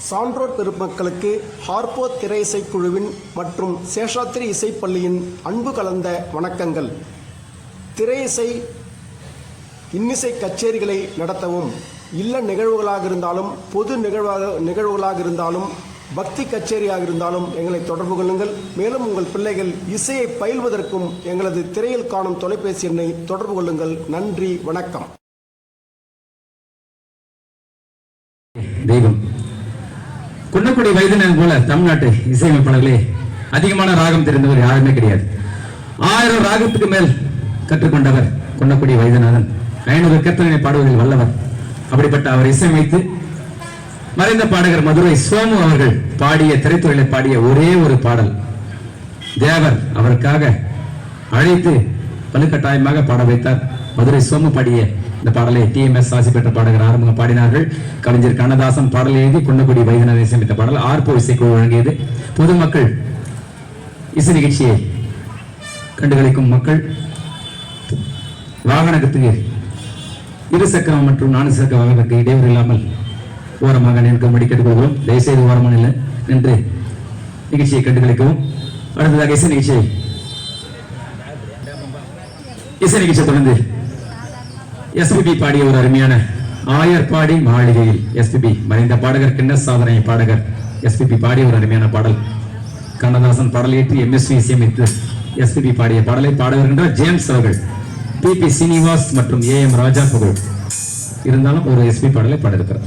சான்றோர் பெருமக்களுக்கு ஹார்போ திரை இசைக்குழுவின் மற்றும் சேஷாத்திரி இசைப்பள்ளியின் அன்பு கலந்த வணக்கங்கள். திரை இசை இன்னிசை கச்சேரிகளை நடத்தவும், இல்ல நிகழ்வுகளாக இருந்தாலும், பொது நிகழ்வுகளாக இருந்தாலும், பக்தி கச்சேரியாக இருந்தாலும் எங்களை தொடர்பு கொள்ளுங்கள். மேலும் உங்கள் பிள்ளைகள் இசையை பயில்வதற்கும் எங்களது திரையில் காணும் தொலைபேசி எண்ணை தொடர்பு கொள்ளுங்கள். நன்றி, வணக்கம். தெய்வம் குன்னக்குடி வைத்தியநாதன் போல தமிழ்நாட்டு இசையமைப்பாளர்களே அதிகமான ராகம் தெரிந்தவர் யாருமே கிடையாது. 1000 ராகத்துக்கு மேல் கற்றுக்கொண்டவர் குன்னக்குடி வைத்தியநாதன். 500 கீர்த்தனை பாடுவதில் வல்லவர். அப்படிப்பட்ட அவர் இசையமைத்து மறைந்த பாடகர் மதுரை சோமு அவர்கள் பாடிய திரைத்துறையில பாடிய ஒரே ஒரு பாடல் தேவர் அவருக்காக அழைத்து வலுக்கட்டாயமாக பாட வைத்தார். மதுரை சோமு பாடிய இந்த பாடலை TMS ஆசி பெற்ற பாடகர் ஆரம்பம் பாடினார்கள். கவிஞர் கண்ணதாசன் பாடல் எழுதி குன்னக்குடி வைத்தியநாதன் இசையமைத்த பாடல் ஆர்போ இசைக்குழு வழங்கியது. பொதுமக்கள் இசை நிகழ்ச்சியை கண்டுகளிக்கும் மக்கள் வாகனத்துக்கு இருசக்கரம் மற்றும் 4 சக்கர வாகனத்துக்கு இடையூறு இல்லாமல் ஓரமாக நிற்கும்படி கேட்டுக்கொள்கிறோம். தயவுசெய்து ஓரமாக நின்று நிகழ்ச்சியை கண்டுகளிக்கவும். அடுத்ததாக இசை நிகழ்ச்சியை தொடர்ந்து SPB பாடிய ஒரு அருமையான ஆயர்பாடி மாளிகையில் SPB மறைந்த பாடகர் கின்னஸ் சாதனை பாடகர் SPB பாடிய ஒரு அருமையான பாடல். கண்ணதாசன் பாடல் ஏற்றி MSV இசையமைத்து SPB பாடிய பாடலை பாடுகின்ற ஜேம்ஸ் அவர்கள், PP சீனிவாஸ் மற்றும் AM ராஜா புகழ் இருந்தாலும் ஒரு SPB பாடலை பாடியிருக்கிறார்.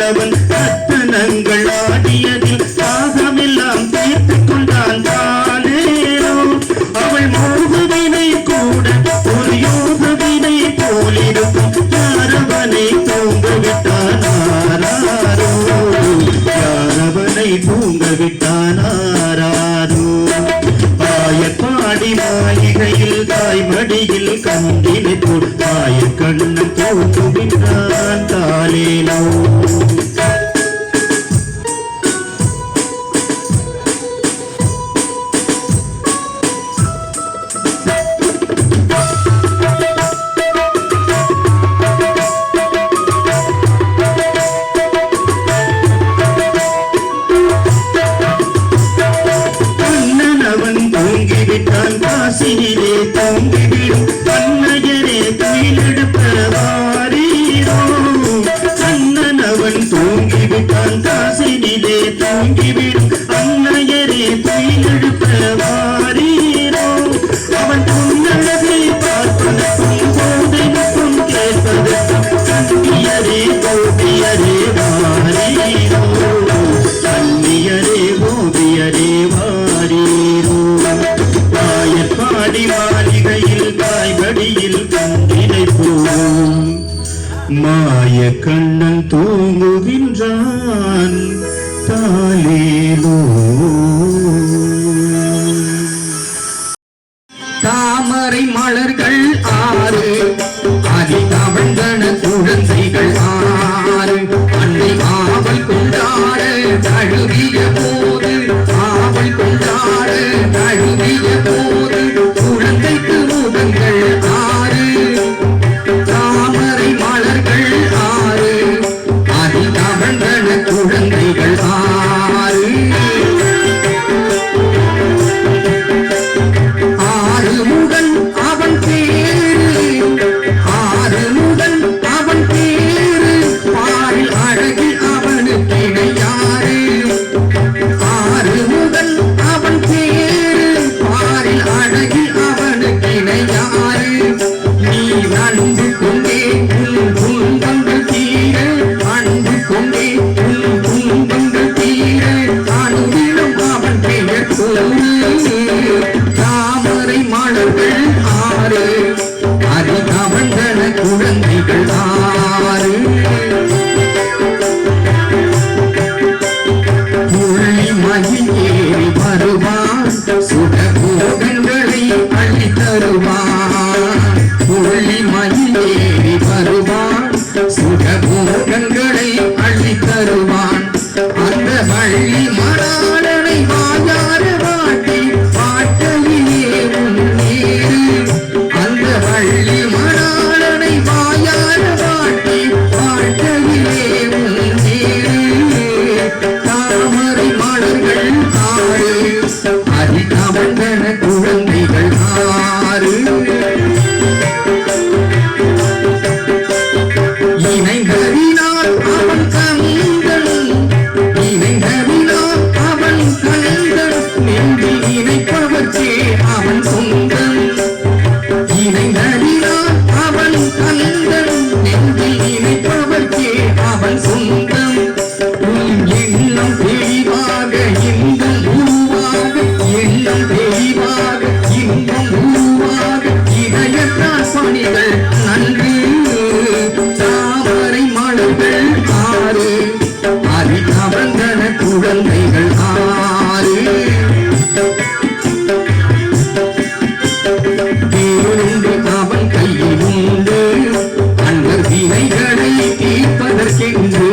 அவன் காசினியில் கண்டினை போல் மாய கண்ணன் தோன்றுகின்றான் தாலேலோ. காசினிலே தூங்கிவிடும் அன்னையரே துயிலெடுப்ப வாரீரோ. அண்ணன் அவன் தூங்கிவிட்டான் காசினிலே தூங்கிவிடும் அன்னையரே துயிலெடுப்ப வாரீரோ. அவன் புன்னழகை பார்ப்பதற்கும் போதைக்கும் கேட்பதற்கும் கண்ணியரே கோபியரே வாரீரோ. கண்ணியரே கோபியரே வாரீரோ. பாடி மாளிகையில் தாய்படியில் கண்டினை போம் மாய கண்ணன் தூங்குகின்றான் தாலேலோ. தாமரை மலர்கள் ஆறு அதில் தவழ்ந்தன குழந்தைகள் ஆறு. அன்னை ஆவல் கொண்டாட தழுவிய போது ஆவல் கொண்டாட தழுவிய போது குழந்தைக்கு முகங்கள் ஆறு. தாமரை மலர்கள் ஆறு அதில் தவழ்ந்தன குழந்தைகள் ஆறு. ஆறுமுகன் அவன் பேரு ஆறுமுகன் அவன் பேரு பாரில் அழகு அவனுக்கு இணையாறு. ஆறுமுகன் அவன் பேரு பாரில் அழகு அவனுக்கு இணையாறு. நீ அன்பு கொண்டே உன் துன்பங்கள் தீர அன்பு கொண்டே உன் துன்பங்கள் தீர அனுதினம் அவன் பெயர் கூறு. தாமரை மலர்கள் ஆறு அதில் தவழ்ந்தன குழந்தைகள் ஆறு. புள்ளி மயில் ஏறி வருவான் சுடபோகங்களை அள்ளி தருவான். புள்ளி மயில் ஏறி வருவான் சுடபோகங்களை அள்ளி தருவான். அந்த வள்ளி மணாளனை வாயார வாட்டி பாட்டையிலே உன்னேறு. அந்த வள்ளி மணாளனை வாயார வாட்டி பாட்டையிலே உன்னேறு. தாமரை மலர்கள் ஆறு அதில் தவழ்ந்தன குழந்தைகள் ஆறு. இணைந்தறினால் அவன் கண்கள் இணைந்தறினால் அவன் கண்கள் நெஞ்சில் இணைப்பவற்றே அவன் சொந்தம். இணைந்தறினால் அவன் கண்கள் நெஞ்சில் இணைப்பவற்றே அவன் சொந்தம். எண்ணம் தெளிவாக இன்பம் உருவாக எண்ணம் தெளிவாக இன்பம் உருவாக இதயத்தால் பணிகள் நன்று. தாமரை மலர்கள் ஆறு அதில் தவழ்ந்தன குழந்தைகள் ஆறு. பேருந்து அவன் கையில் உண்டு அன்பர் வினைகளை தீர்ப்பதற்கென்று.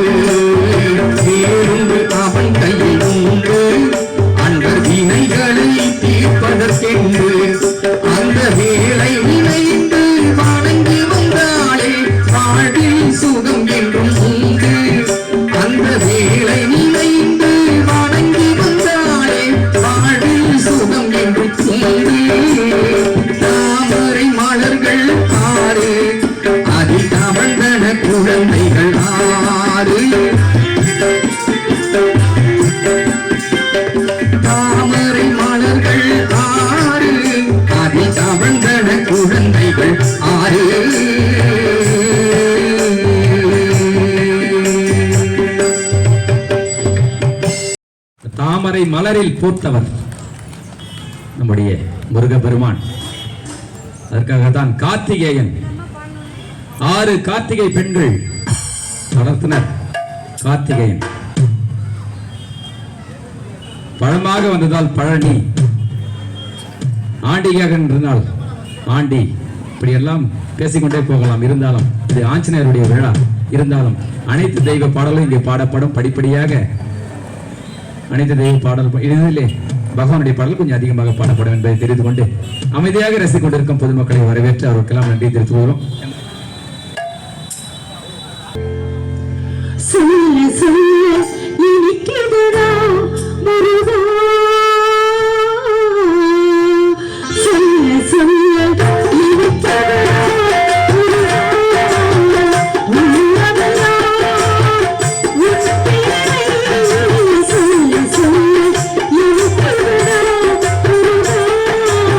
பேருந்து அவன் கையில் உண்டு அன்பர் வினைகளை தீர்ப்பதற்கென்று. அந்த வேலை நினைந்து வணங்கி வந்தாலே வாழ்வில் சுகம் என்றும் உண்டு. அந்த வேலை நினைந்து வணங்கி வந்தாலே வாழ்வில் சுகம் என்றும் உண்டு. தாமரை மலர்கள் ஆறு அதில் தவழ்ந்தன குழந்தைகள் ஆறு. தாமரை மலர்கள் ஆறு அதில் தவழ்ந்தன குழந்தைகள் ஆறு. தாமரை மலரில் பூத்தவர் நம்முடைய முருகப்பெருமான். அதற்காகத்தான் கார்த்திகேயன் 6 கார்த்திகை பெண்கள் வளர்த்தனர். கார்த்திகேயன் பழமாக வந்ததால் பழனி, ஆண்டியாக இருந்தால் ஆண்டி, இப்படியெல்லாம் பேசிக்கொண்டே போகலாம். இருந்தாலும் இது ஆஞ்சநேயருடைய விழா. இருந்தாலும் அனைத்து தெய்வ பாடலும் இங்கே பாடப்படும். படிப்படியாக அனைத்து தெய்வ பாடல் இதிலே பகவானுடைய பாடல் கொஞ்சம் அதிகமாக பாடப்படும் என்பதை தெரிந்து கொண்டு அமைதியாக ரசித்துக் கொண்டிருக்கும் பொதுமக்களை வரவேற்று அவருக்கெல்லாம் நன்றி தெரிவித்து வருகிறோம். சொல்ல சொல்ல இனிக்குதுடா முருகா, சொல்ல சொல்ல இனிக்குதுடா முருகா, உள்ளமெல்லாம் உன் பேரை சொல்ல சொல்ல இனிக்குதுடா முருகா.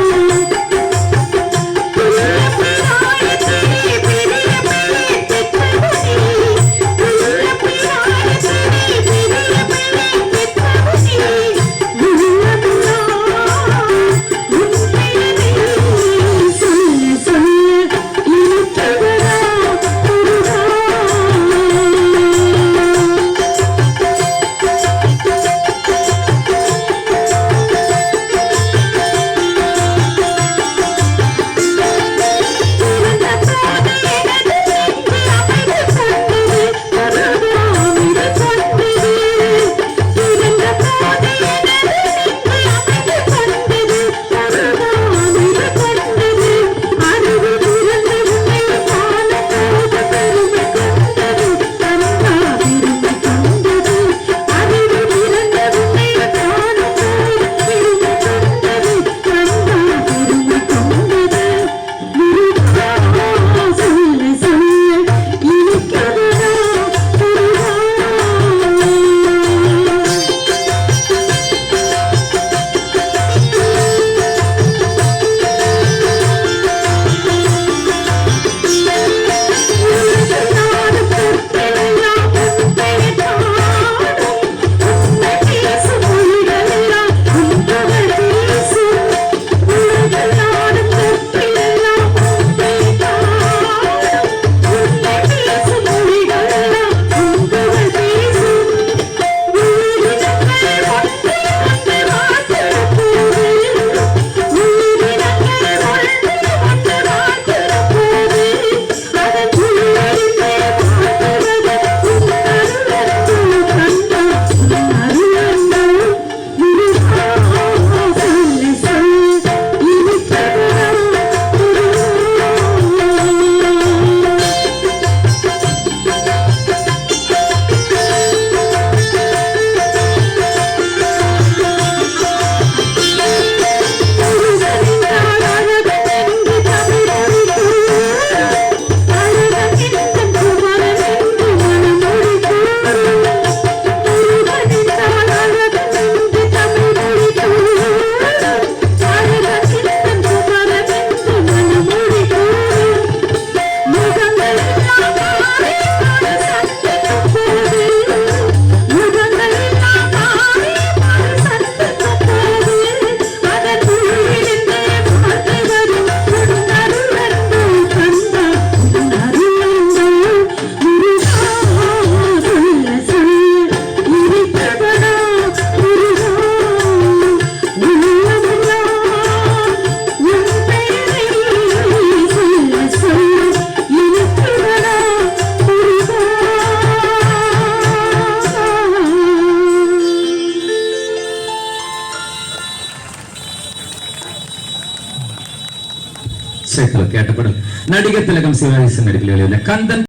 கேட்டப்படும் நடிகர் திலகம் சிவாஜி நடிப்பில் வெளியுள்ள கந்தன்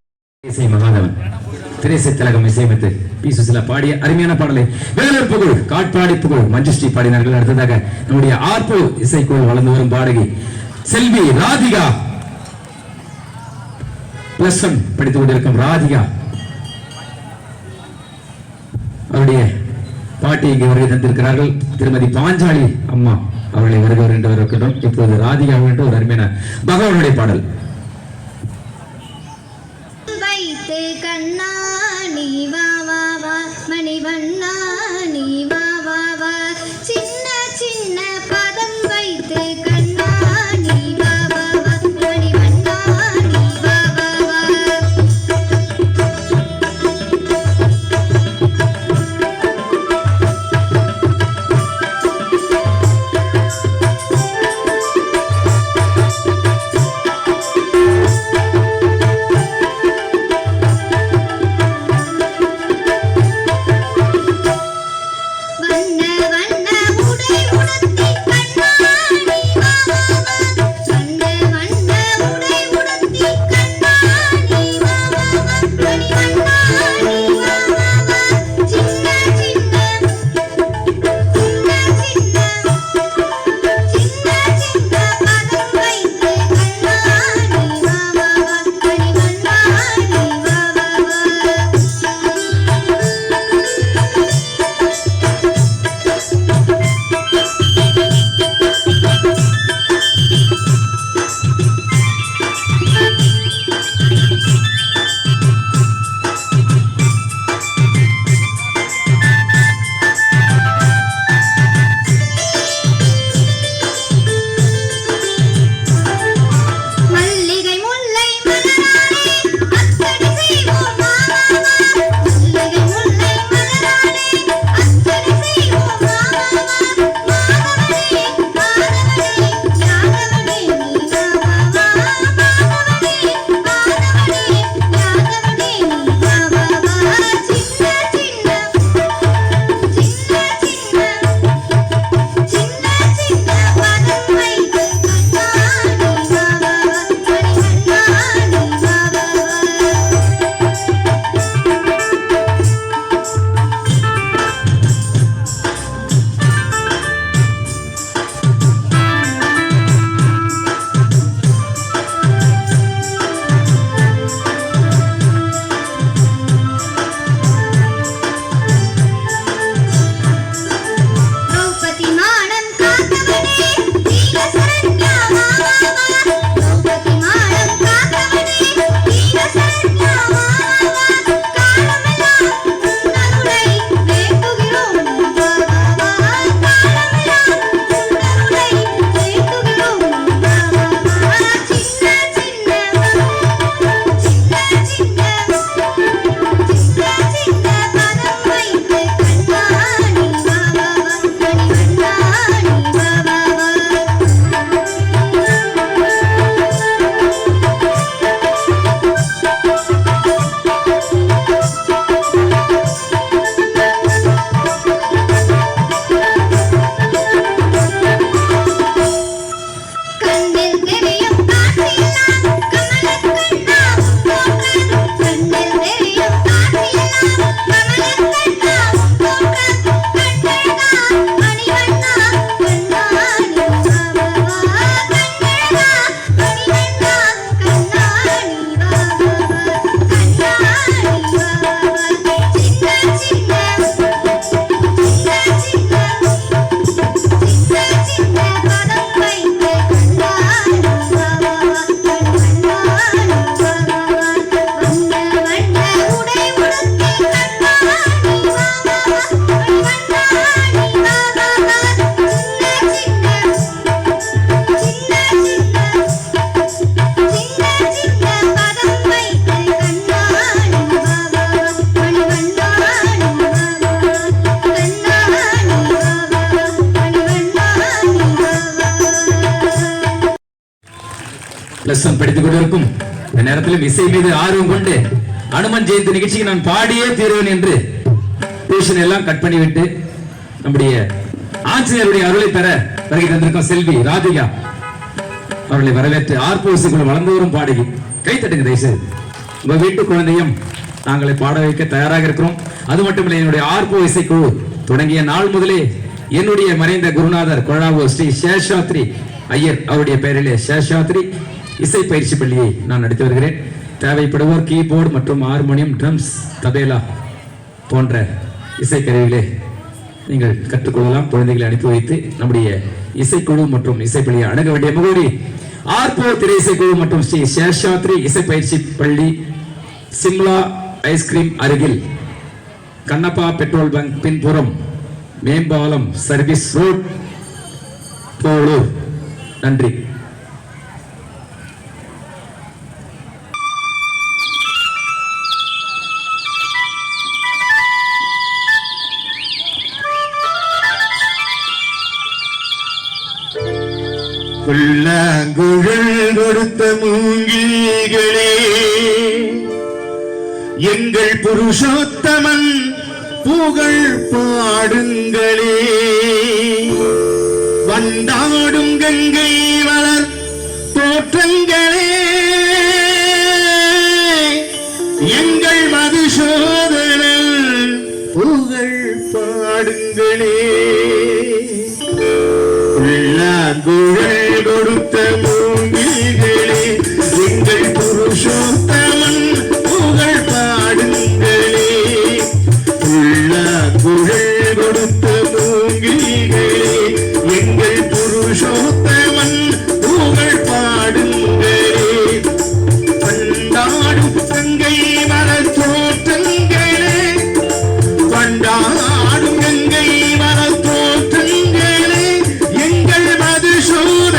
இசை மகாதவன் திரைசை திலகம் இசையமைத்து பி சுசிலா பாடிய அருமையான பாடலை வேலூர் புகழ் காட்பாடி புகழ் மஞ்சுஸ்ரீ பாடினார்கள். அடுத்ததாக நம்முடைய ஆர்போ இசைக்குழு வளர்ந்து வரும் பாடகி செல்வி ராதிகா +1 படித்துக் கொண்டிருக்கும் ராதிகா அவருடைய பாட்டி இங்கே வருகை தந்திருக்கிறார்கள். திருமதி பாஞ்சாலி அம்மா அவர்களை வருகிறவர் என்று வரக்கின்றோம். இப்போது ராதிகா என்று ஒரு அருமையான பகவானுடைய பாடல். வைத்து கண்ணா நீ வா வா வா மணிவண்ணா நீ வா வா வா சின்ன சின்ன பதம் வைத்து கண்ணா நீ வா வா வா மணிவண்ணா நீ வா வா வா +1 படித்துக் கொண்டிருக்கும் இந்த நேரத்திலும் இசை மீது ஆர்வம் கொண்டு அனுமன் ஜெயந்தி நிகழ்ச்சிக்கு நான் பாடியே தீர்வேன் என்று டியூஷன் எல்லாம் கட் பண்ணிவிட்டு நம்முடைய ஆஞ்சநேயருடைய அருளை பெற வருகை தந்திருக்கும் செல்வி ராதிகா அவர்களை வரவேற்று ஆர்ப்போசிக்குள் வளர்ந்து வரும் பாடகி கை தட்டுங்க தயவுசெய்து. உங்க வீட்டு குழந்தையும் நாங்களை பாட வைக்க தயாராக இருக்கிறோம். அது மட்டுமில்லை, என்னுடைய ஆர்ப்போ இசைக்குழு தொடங்கிய நாள் முதலே என்னுடைய மறைந்த குருநாதர் கொழாவூர் ஸ்ரீ சேஷாத்ரி ஐயர் அவருடைய பெயரிலே சேஷாத்ரி இசை பயிற்சி பள்ளியை நான் நடத்தி வருகிறேன். தேவைப்படுவோர் கீபோர்டு மற்றும் ஹார்மோனியம், ட்ரம்ஸ், தபேலா போன்ற இசைக்கருவிகளை நீங்கள் கற்றுக்கொள்ளலாம். குழந்தைகளை அனுப்பி வைத்து நம்முடைய இசைக்குழு மற்றும் இசைப்பள்ளியை அணுக வேண்டிய முகவரி ஆர்ப்போ திரை இசைக்குழு மற்றும் ஸ்ரீ சேஷாத்ரி இசை பயிற்சி பள்ளி, சிம்லா ஐஸ்கிரீம் அருகில், கண்ணப்பா பெட்ரோல் பங்க் பின்புறம், மேம்பாலம் சர்வீஸ் ரோட், போலூர். நன்றி. புல்லாங்குழல் கொடுத்த மூங்கில்களே, எங்கள் புருஷோத்தமன் புகழ் பாடுங்களே. வண்டாடும் கங்கை வளர் தோற்றங்களே, எங்கள் மதுசூதனன் புகழ் பாடுங்களே. புல்லாங்குழல் கொடுத்த மூங்கில்களே, எங்கள் புருஷோத்தமன் புகழ் பாடுங்களே. புல்லாங்குழல் கொடுத்த மூங்கில்களே, எங்கள் புருஷோத்தமன் புகழ் பாடுங்களே. பண்டாடும் கங்கை மலர் தோற்றங்களே, பண்டாடும் கங்கை மலர் தோற்றங்களே, எங்கள் மதுசூதனன்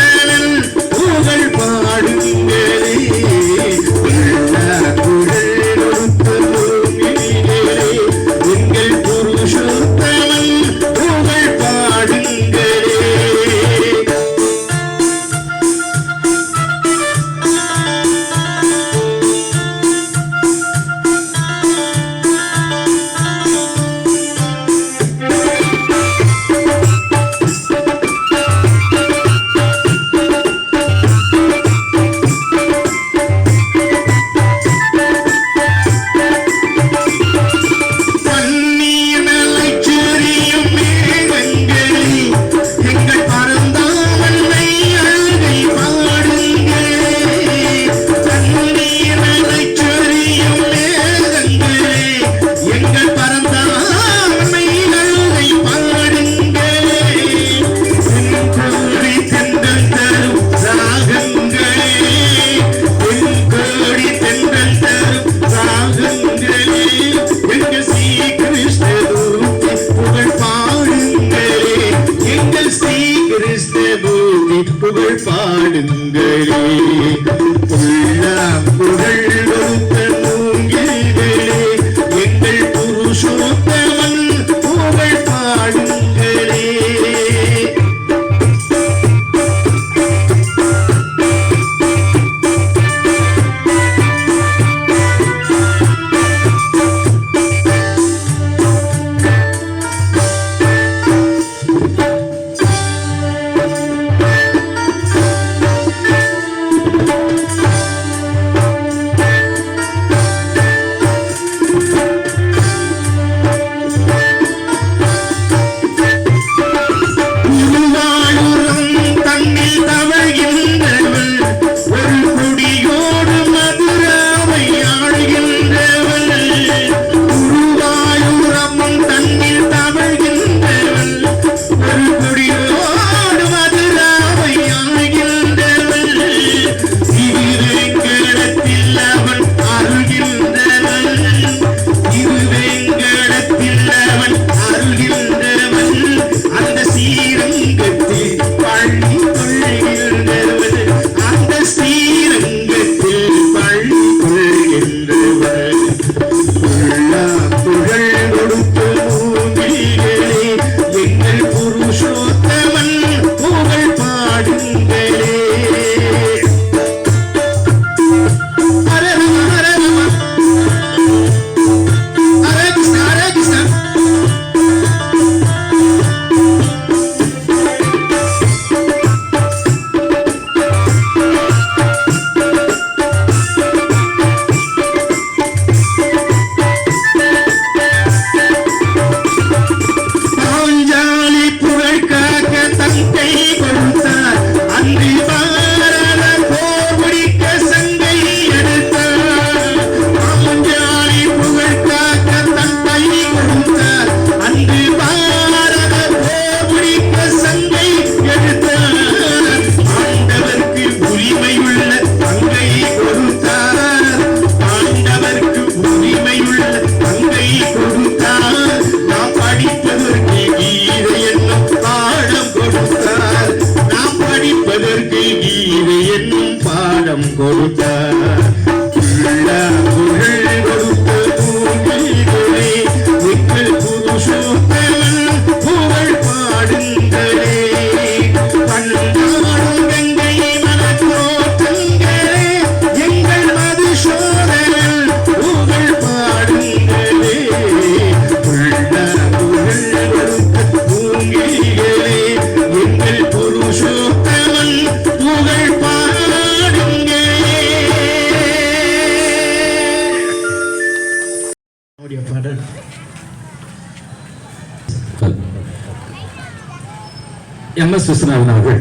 MS விஸ்வநாதன் அவர்கள்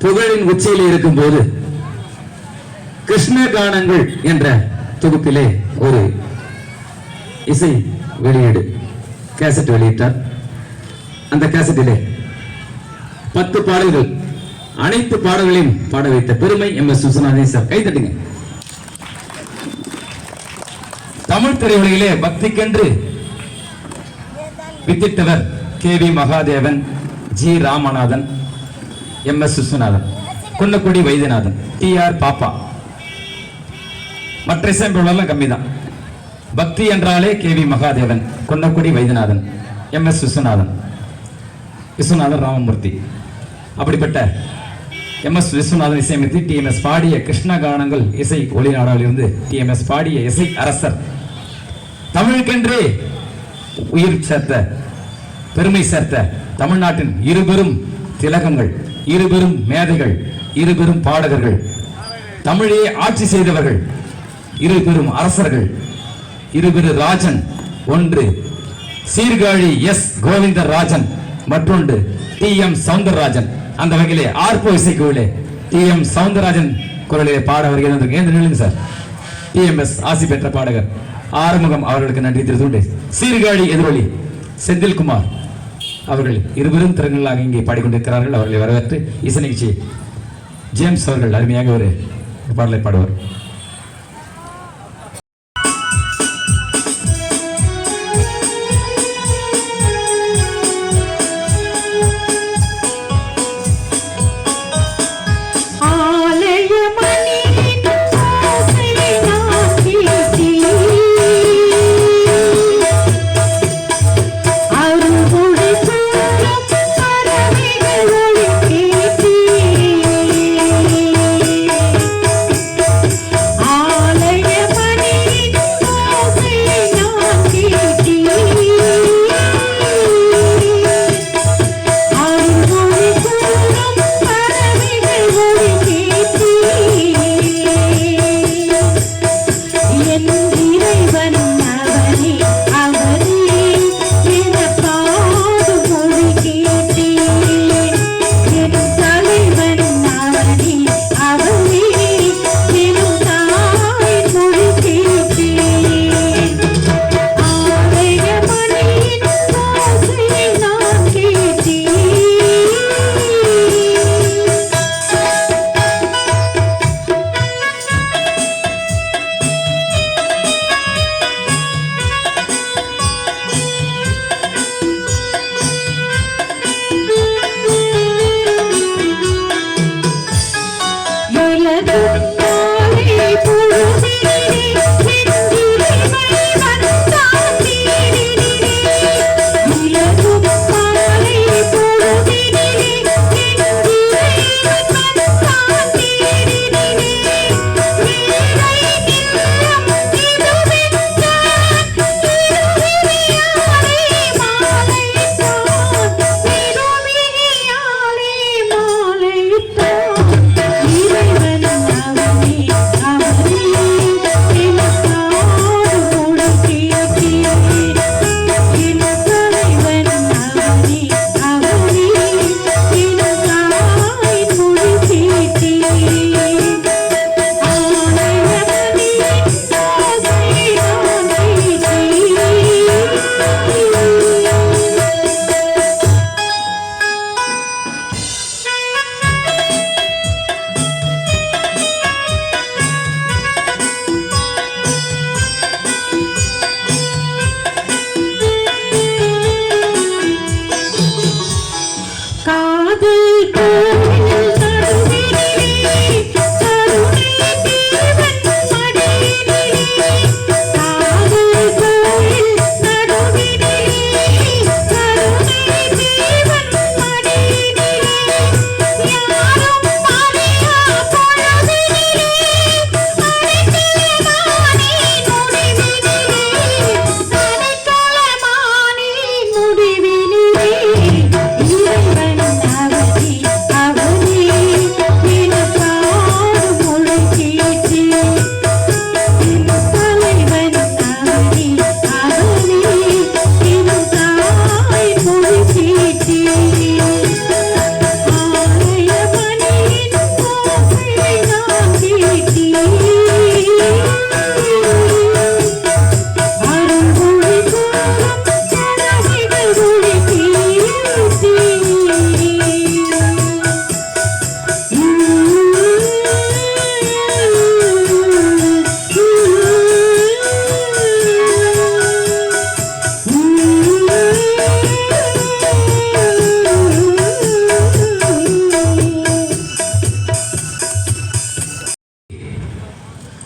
புகழின் உச்சியில் இருக்கும் போது கிருஷ்ண கானங்கள் என்ற தொகுப்பிலே ஒரு இசை வெளியீடு கேசட் வெளியிட்டார். அந்த கேசட்டிலே 10 பாடல்கள், அனைத்து பாடல்களையும் பாட வைத்த பெருமை MS விஸ்வநாதன் சார். கை தட்டுங்க. Tamil திரையுலகிலே பக்திக்கென்று வித்திட்டவர் KV Mahadevan, G Ramanathan, MS Viswanathan, Kunnakudi Vaidyanathan, TR பாப்பா. மற்ற இசையமைப்பாளர்கள் கம்மிதான். பக்தி என்றாலே KV மகாதேவன், குன்னக்குடி வைத்தியநாதன், MS விஸ்வநாதன் ராமமூர்த்தி. அப்படிப்பட்ட MS விஸ்வநாதன் இசையமைத்து TMS பாடிய கிருஷ்ண கானங்கள் இசை ஒளி நாடாவிலிருந்து TMS பாடிய இசை அரசர், தமிழுக்கென்றே உயிர் சேர்த்த பெருமை சேர்த்த தமிழ்நாட்டின் இருபெரும் திலகங்கள், இருபெரும் மேதைகள், இருபெரும் பாடகர்கள், தமிழே ஆட்சி செய்தவர்கள், இருபெரும் அரசர்கள், இருபெரு ராஜன். ஒன்று சீர்காழி S கோவிந்தராஜன், மற்றொன்று TM சவுந்தரராஜன். அந்த வகையிலே ஆர்போ இசைக்குழுவிலே TM சவுந்தரராஜன் குரலிலே பாட வருகிறது சார். TMS ஆசி பெற்ற பாடகர் ஆறுமுகம் அவர்களுக்கு நன்றி தெரிவித்து, சீர்காழி எதிரொலி செந்தில்குமார் அவர்கள் இருவரும் திறன்களாக இங்கே பாடிக்கொண்டிருக்கிறார்கள். அவர்களை வரவேற்று இசை நிகழ்ச்சி ஜேம்ஸ் அவர்கள் அருமையாக ஒரு பாடலை பாடுவார்.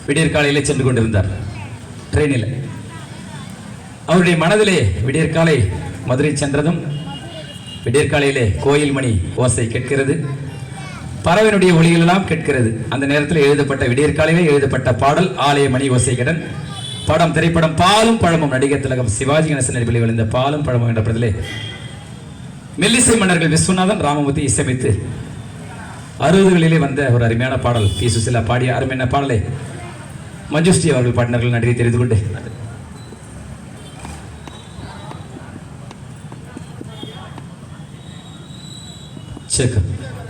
விடியற்காலையிலே சென்று கொண்டிருந்தார் ட்ரெயினில். அவருடைய மனதிலே விடியற்காலை மதுரை சென்றதும் விடியற்காலையிலே கோயில் மணி ஓசை கேட்கிறது, பறவையினுடைய ஒளிகள் எல்லாம் கேட்கிறது. அந்த நேரத்தில் எழுதப்பட்ட விடியற்காலையிலே எழுதப்பட்ட பாடல் ஆலய மணி ஓசை கடன் படம், திரைப்படம் பாலும் பழமும். நடிகர் திலகம் சிவாஜி கணேசன் நடிப்பில் விழுந்த பாலும் பழமும் என்ற படத்திலே மெல்லிசை மன்னர்கள் விஸ்வநாதன் ராமமூர்த்தி இசையமைத்து 60களிலே வந்த ஒரு அருமையான பாடல். பி சுசிலா பாடிய அருமையான பாடலை மஞ்சுஸ்ரீ அவர்கள் பாடினார்கள். நன்றியை தெரிந்து கொண்டு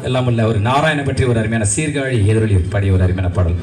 எல்லாம் உள்ள ஒரு நாராயண பற்றி ஒரு அருமையான சீர்காழி எதிரொலி பாடிய ஒரு அருமையான பாடல்.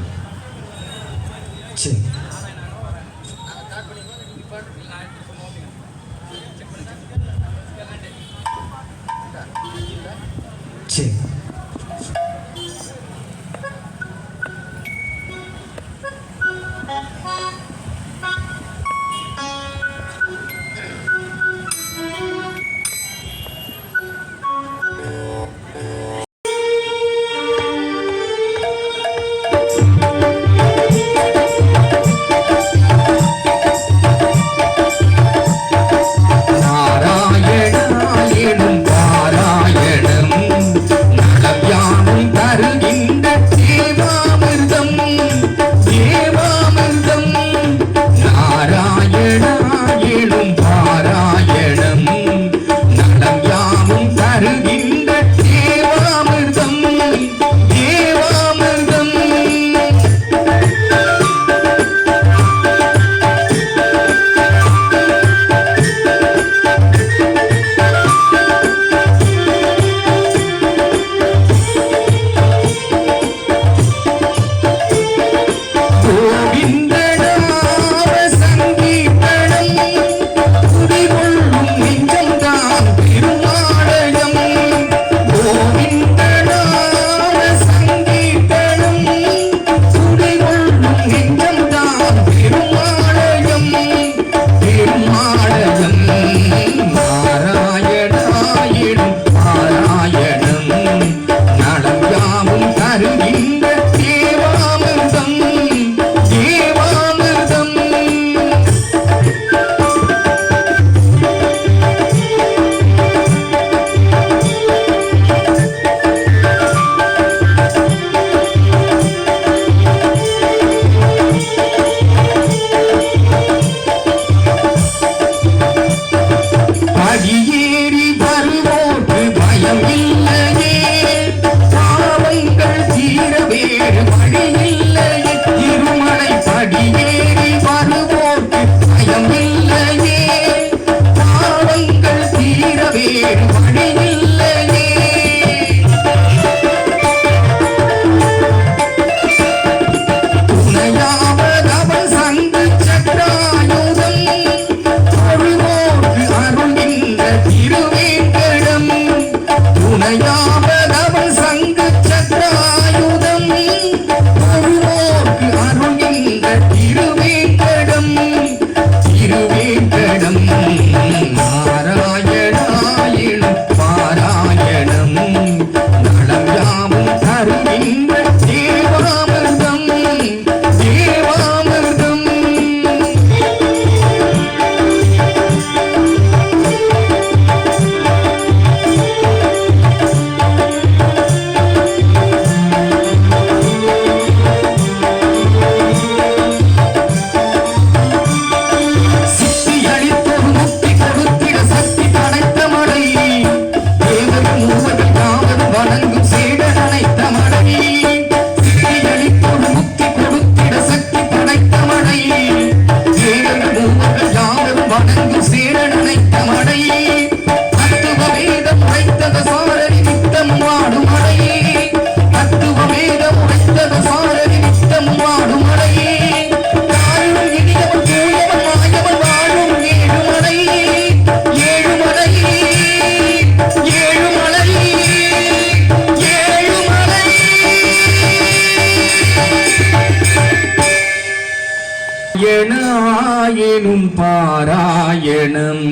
எனும் பாராயணம்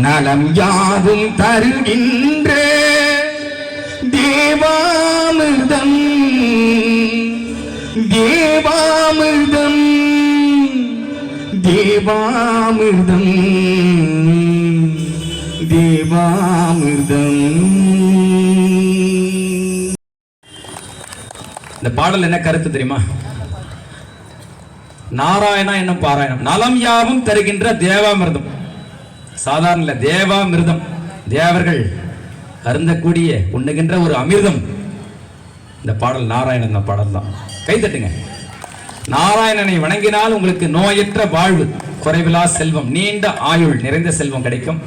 நலம் யாவும் தருகின்ற தேவாமிர்தம் தேவாமிர்தம் தேவாமிர்தம். இந்த பாடல் என்ன கருத்து தெரியுமா? நாராயணா என்னும் பாராயணம் நலம் யாவும் தருகின்ற தேவாமிர்தம். சாதாரண இல்ல, தேவாமிர்தம். தேவர்கள் அருந்தக்கூடிய உண்ணுகின்ற ஒரு அமிர்தம் இந்த பாடல். நாராயணன் இந்த பாடல் தான். கைத்தட்டுங்க. நாராயணனை வணங்கினால் உங்களுக்கு நோயற்ற வாழ்வு, குறைவிலா செல்வம், நீண்ட ஆயுள், நிறைந்த செல்வம் கிடைக்கும்.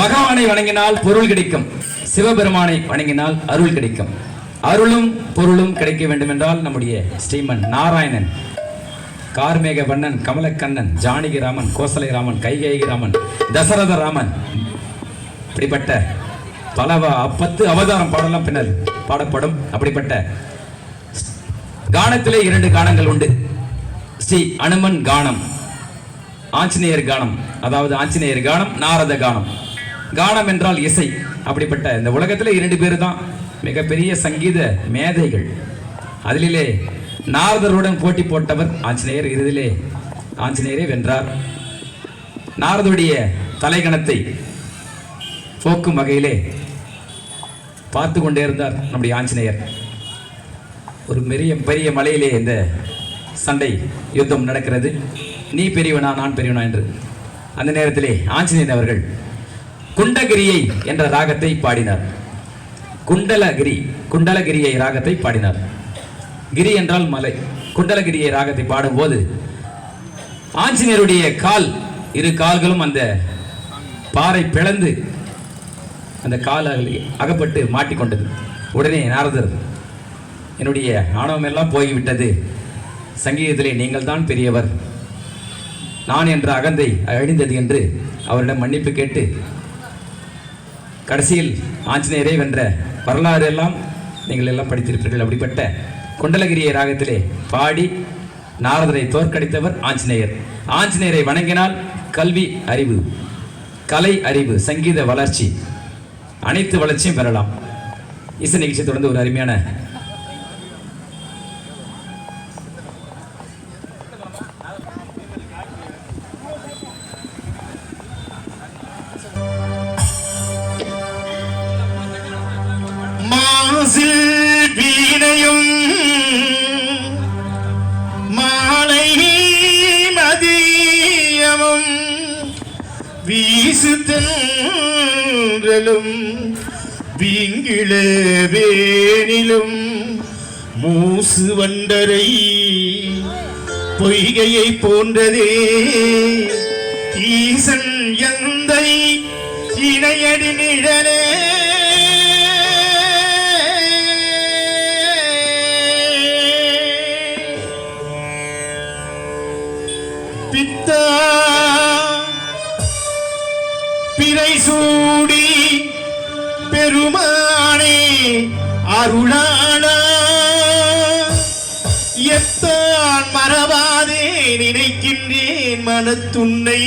பகவானை வணங்கினால் பொருள் கிடைக்கும். சிவபெருமானை வணங்கினால் அருள் கிடைக்கும். அருளும் பொருளும் கிடைக்க வேண்டும் என்றால் நம்முடைய ஸ்ரீமன் நாராயணன், கார்மேக வண்ணன், கமலக்கண்ணன், ஜானகி ராமன், கோசலை ராமன், கைகேயி ராமன், தசரத ராமன், இப்படிப்பட்ட பல 10 அவதாரம் பாடலாம் பின்னர் பாடப்படும். அப்படிப்பட்ட கானத்திலே 2 கானங்கள் உண்டு. ஸ்ரீ அனுமன் கானம், ஆஞ்சநேயர் கானம். அதாவது ஆஞ்சநேயர் கானம், நாரத கானம். கானம் என்றால் இசை. அப்படிப்பட்ட இந்த உலகத்தில் 2 பேர் தான் மிகப்பெரிய சங்கீத மேதைகள். அதிலே நாரதருடன் போட்டி போட்டவர் ஆஞ்சநேயர். இறுதியிலே ஆஞ்சநேயரை வென்றார். நாரதுடைய தலைகணத்தை போக்கும் வகையிலே பார்த்து கொண்டே இருந்தார் நம்முடைய ஆஞ்சநேயர். ஒரு பெரிய மலையிலே இந்த சண்டை யுத்தம் நடக்கிறது. நீ பெரியவனா நான் பெரியவனா என்று. அந்த நேரத்திலே ஆஞ்சநேயர் அவர்கள் குண்டகிரியை என்ற ராகத்தை பாடினார். குண்டலகிரியை ராகத்தை பாடினார். கிரி என்றால் மலை. குண்டலகிரியை ராகத்தை பாடும்போது ஆஞ்சநேயருடைய இரு கால்களும் அந்த பாறை பிளந்து அந்த காலில் அகப்பட்டு மாட்டிக்கொண்டது. உடனே நாரதர், என்னுடைய ஆணவம் எல்லாம் போய்விட்டது, சங்கீதத்திலே நீங்கள் தான் பெரியவர், நான் என்ற அகந்தை அழிந்தது என்று அவரிடம் மன்னிப்பு கேட்டு கடைசியில் ஆஞ்சநேயரை வென்ற வரலாறு எல்லாம் நீங்கள் எல்லாம் படித்திருப்பீர்கள். அப்படிப்பட்ட குண்டலகிரியை ராகத்திலே பாடி நாரதரை தோற்கடித்தவர் ஆஞ்சநேயர். ஆஞ்சநேயரை வணங்கினால் கல்வி அறிவு, கலை அறிவு, சங்கீத வளர்ச்சி, அனைத்து வளர்ச்சியும் பெறலாம். இசை நிகழ்ச்சி தொடர்ந்து ஒரு அருமையான வீணையும் மாலை மதியமும் வீசு தென்றலும் வீங்கிள வேணிலும் மூசு வண்டரை பொய்கையை போன்றதே ஈசன் எந்தை இணையடி நிழலே பித்தா பிறை சூடி பெருமானே அருளாளா எத்தான் மறவாதே நினைக்கின்றேன் மனத்துன்னை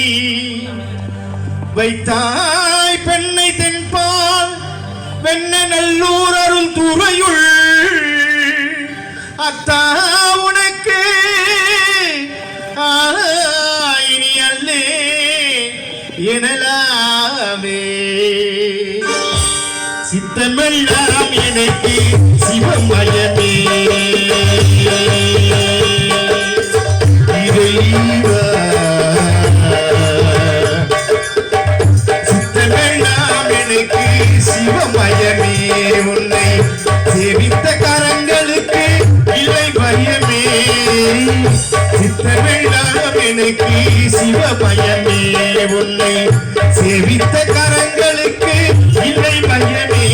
வைத்தாய் பெண்ணை தென்பால் வெண்ண நல்லூர் அருள் துறையுள் அத்தா உனக்கு இனி அல்லே எனலாமே சித்தமெல்லாம் எனக்கு சிவமயமே இறைவா சித்தமெல்லாம் எனக்கு சிவமயமே உன்னை சேவித்த கரங்களுக்கு இல்லை பயமே சித்தமெல்லாம் எனக்கு சிவமயமே உன்னை சேவித்த கரங்களுக்கு இல்லை பயமே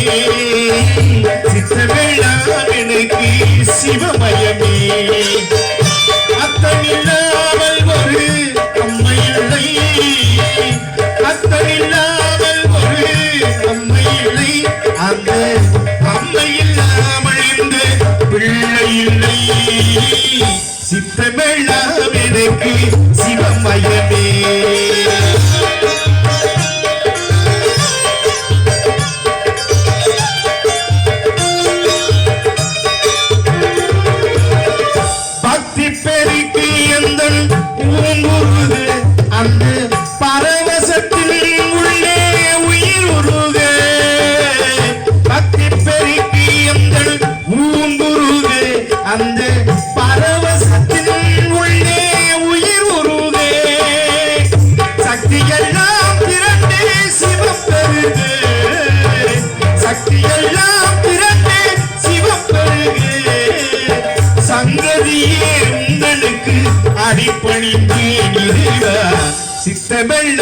சித்தமெல்லாம் எனக்கு சிவமயமே அத்தனில்லாமல் ஒரு அம்மையில்லை அத்தனில்லாமல் ஒரு அம்மையில்லை அந்த அம்மையில்லாமல் இந்த பிள்ளை இல்லை சித்தமெல்லாம் எனக்கு சிவமயமே மெல்ல